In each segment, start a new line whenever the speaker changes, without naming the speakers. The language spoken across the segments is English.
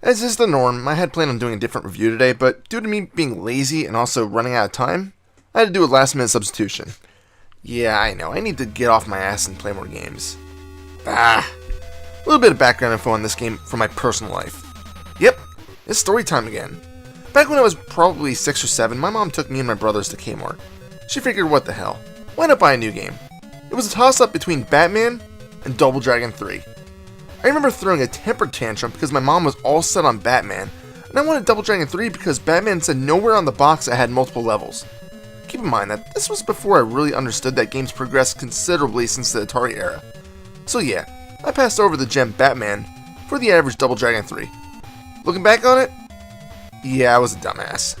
As is the norm, I had planned on doing a different review today, but due to me being lazy and also running out of time, I had to do a last minute substitution. Yeah, I know, I need to get off my ass and play more games. A little bit of background info on this game from my personal life. Yep, it's story time again. Back when I was probably 6 or 7, my mom took me and my brothers to Kmart. She figured, what the hell, why not buy a new game? It was a toss-up between Batman and Double Dragon 3. I remember throwing a temper tantrum because my mom was all set on Batman, and I wanted Double Dragon 3 because Batman said nowhere on the box it had multiple levels. Keep in mind that this was before I really understood that games progressed considerably since the Atari era. So yeah, I passed over the gem Batman for the average Double Dragon 3. Looking back on it, yeah, I was a dumbass.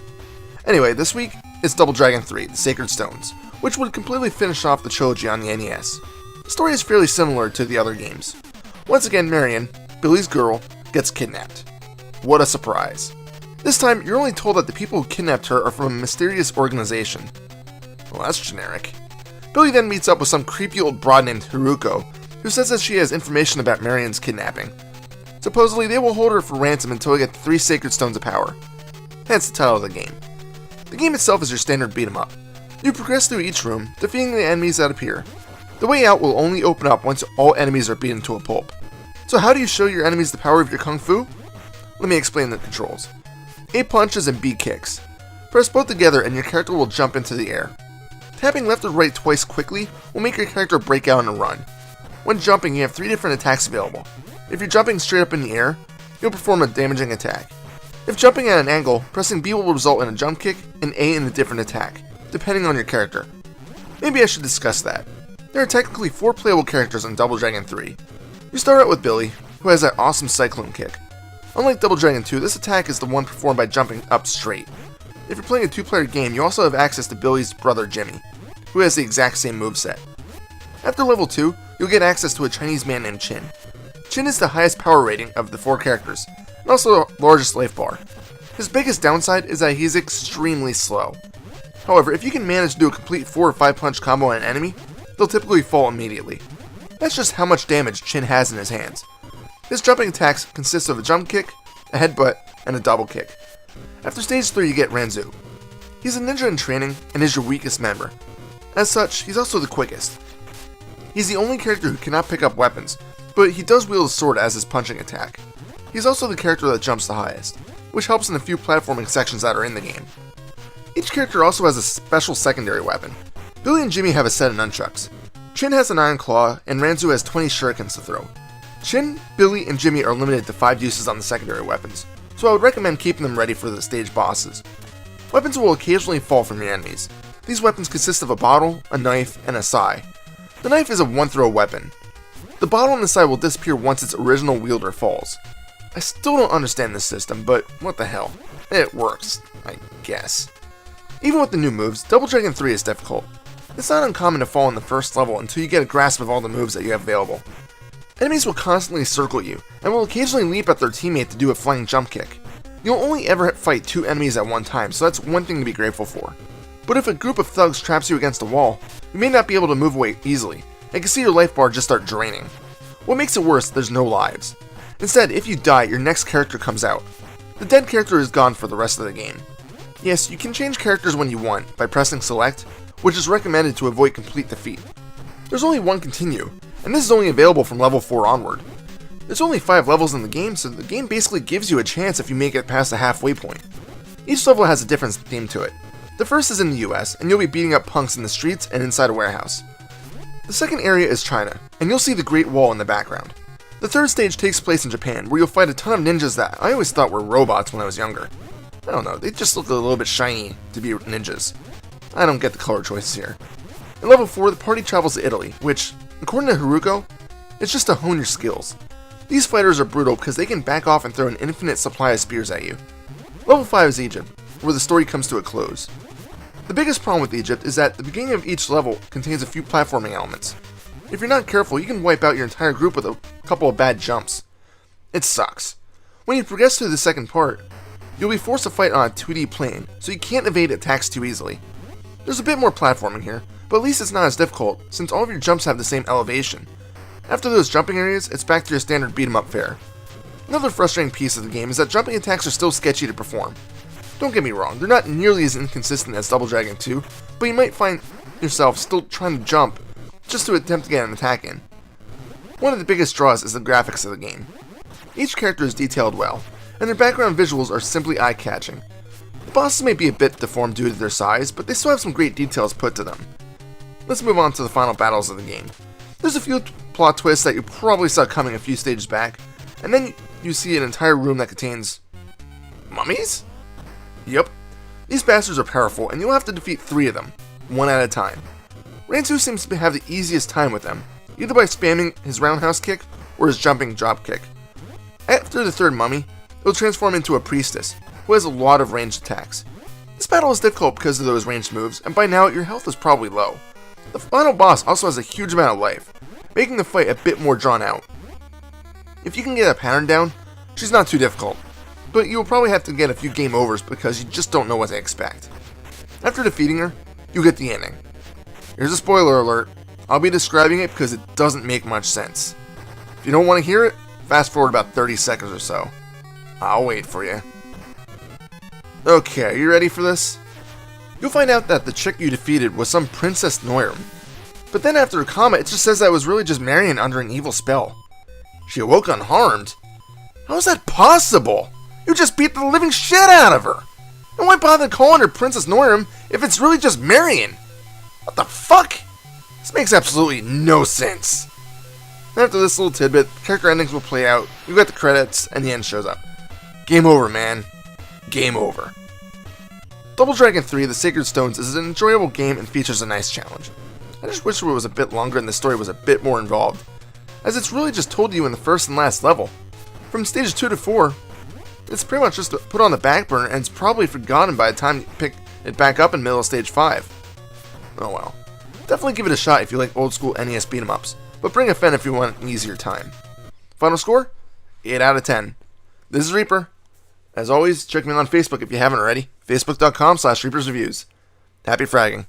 Anyway, this week, it's Double Dragon 3, The Sacred Stones, which would completely finish off the trilogy on the NES. The story is fairly similar to the other games. Once again, Marion, Billy's girl, gets kidnapped. What a surprise. This time, you're only told that the people who kidnapped her are from a mysterious organization. Well, that's generic. Billy then meets up with some creepy old broad named Haruko, who says that she has information about Marion's kidnapping. Supposedly, they will hold her for ransom until we get the 3 Sacred Stones of Power. Hence the title of the game. The game itself is your standard beat 'em up. You progress through each room, defeating the enemies that appear. The way out will only open up once all enemies are beaten to a pulp. So how do you show your enemies the power of your Kung Fu? Let me explain the controls. A punches and B kicks. Press both together and your character will jump into the air. Tapping left or right twice quickly will make your character break out and run. When jumping, you have 3 different attacks available. If you're jumping straight up in the air, you'll perform a damaging attack. If jumping at an angle, pressing B will result in a jump kick and A in a different attack, depending on your character. Maybe I should discuss that. There are technically 4 playable characters in Double Dragon 3. You start out with Billy, who has that awesome cyclone kick. Unlike Double Dragon 2, this attack is the one performed by jumping up straight. If you're playing a 2-player game, you also have access to Billy's brother Jimmy, who has the exact same moveset. After level 2, you'll get access to a Chinese man named Chin. Chin is the highest power rating of the 4 characters, and also the largest life bar. His biggest downside is that he's extremely slow. However, if you can manage to do a complete 4 or 5 punch combo on an enemy, they'll typically fall immediately. That's just how much damage Chin has in his hands. His jumping attacks consist of a jump kick, a headbutt, and a double kick. After stage 3 you get Ranzu. He's a ninja in training and is your weakest member. As such, he's also the quickest. He's the only character who cannot pick up weapons, but he does wield a sword as his punching attack. He's also the character that jumps the highest, which helps in a few platforming sections that are in the game. Each character also has a special secondary weapon. Billy and Jimmy have a set of nunchucks. Chin has an iron claw, and Ranzu has 20 shurikens to throw. Chin, Billy, and Jimmy are limited to 5 uses on the secondary weapons, so I would recommend keeping them ready for the stage bosses. Weapons will occasionally fall from your enemies. These weapons consist of a bottle, a knife, and a sai. The knife is a one-throw weapon. The bottle on the side will disappear once its original wielder falls. I still don't understand this system, but what the hell. It works, I guess. Even with the new moves, Double Dragon 3 is difficult. It's not uncommon to fall in the first level until you get a grasp of all the moves that you have available. Enemies will constantly circle you, and will occasionally leap at their teammate to do a flying jump kick. You'll only ever fight 2 enemies at one time, so that's one thing to be grateful for. But if a group of thugs traps you against a wall, you may not be able to move away easily, and can see your life bar just start draining. What makes it worse, there's no lives. Instead, if you die, your next character comes out. The dead character is gone for the rest of the game. Yes, you can change characters when you want, by pressing select, which is recommended to avoid complete defeat. There's only one continue, and this is only available from level 4 onward. There's only 5 levels in the game, so the game basically gives you a chance if you make it past the halfway point. Each level has a different theme to it. The first is in the US, and you'll be beating up punks in the streets and inside a warehouse. The second area is China, and you'll see the Great Wall in the background. The third stage takes place in Japan, where you'll fight a ton of ninjas that I always thought were robots when I was younger. I don't know, they just look a little bit shiny to be ninjas. I don't get the color choices here. In level 4, the party travels to Italy, which, according to Haruko, is just to hone your skills. These fighters are brutal because they can back off and throw an infinite supply of spears at you. Level 5 is Egypt, where the story comes to a close. The biggest problem with Egypt is that the beginning of each level contains a few platforming elements. If you're not careful, you can wipe out your entire group with a couple of bad jumps. It sucks. When you progress to the second part, you'll be forced to fight on a 2D plane, so you can't evade attacks too easily. There's a bit more platforming here, but at least it's not as difficult, since all of your jumps have the same elevation. After those jumping areas, it's back to your standard beat 'em up fare. Another frustrating piece of the game is that jumping attacks are still sketchy to perform. Don't get me wrong, they're not nearly as inconsistent as Double Dragon 2, but you might find yourself still trying to jump just to attempt to get an attack in. One of the biggest draws is the graphics of the game. Each character is detailed well, and their background visuals are simply eye-catching. The bosses may be a bit deformed due to their size, but they still have some great details put to them. Let's move on to the final battles of the game. There's a few plot twists that you probably saw coming a few stages back, and then you see an entire room that contains mummies? Yep. These bastards are powerful, and you'll have to defeat 3 of them, one at a time. Ransu seems to have the easiest time with them, either by spamming his roundhouse kick or his jumping drop kick. After the 3rd mummy, it'll transform into a priestess, who has a lot of ranged attacks. This battle is difficult because of those ranged moves, and by now your health is probably low. The final boss also has a huge amount of life, making the fight a bit more drawn out. If you can get a pattern down, she's not too difficult, but you will probably have to get a few game overs because you just don't know what to expect. After defeating her, you get the ending. Here's a spoiler alert. I'll be describing it because it doesn't make much sense. If you don't want to hear it, fast forward about 30 seconds or so. I'll wait for you. Okay, are you ready for this? You'll find out that the chick you defeated was some Princess Noiram. But then after a comma, it just says that it was really just Marion under an evil spell. She awoke unharmed? How is that possible? You just beat the living shit out of her! And why bother calling her Princess Noiram if it's really just Marion? What the fuck? This makes absolutely no sense. After this little tidbit, character endings will play out, you get the credits, and the end shows up. Game over, man. Game over. Double Dragon 3, The Sacred Stones is an enjoyable game and features a nice challenge. I just wish it was a bit longer and the story was a bit more involved, as it's really just told you in the first and last level. From stages 2 to 4, it's pretty much just put on the back burner and it's probably forgotten by the time you pick it back up in middle of stage 5. Oh well. Definitely give it a shot if you like old school NES beat-em-ups, but bring a friend if you want an easier time. Final score? 8 out of 10. This is Reaper. As always, check me out on Facebook if you haven't already. Facebook.com/ReapersReviews. Happy fragging.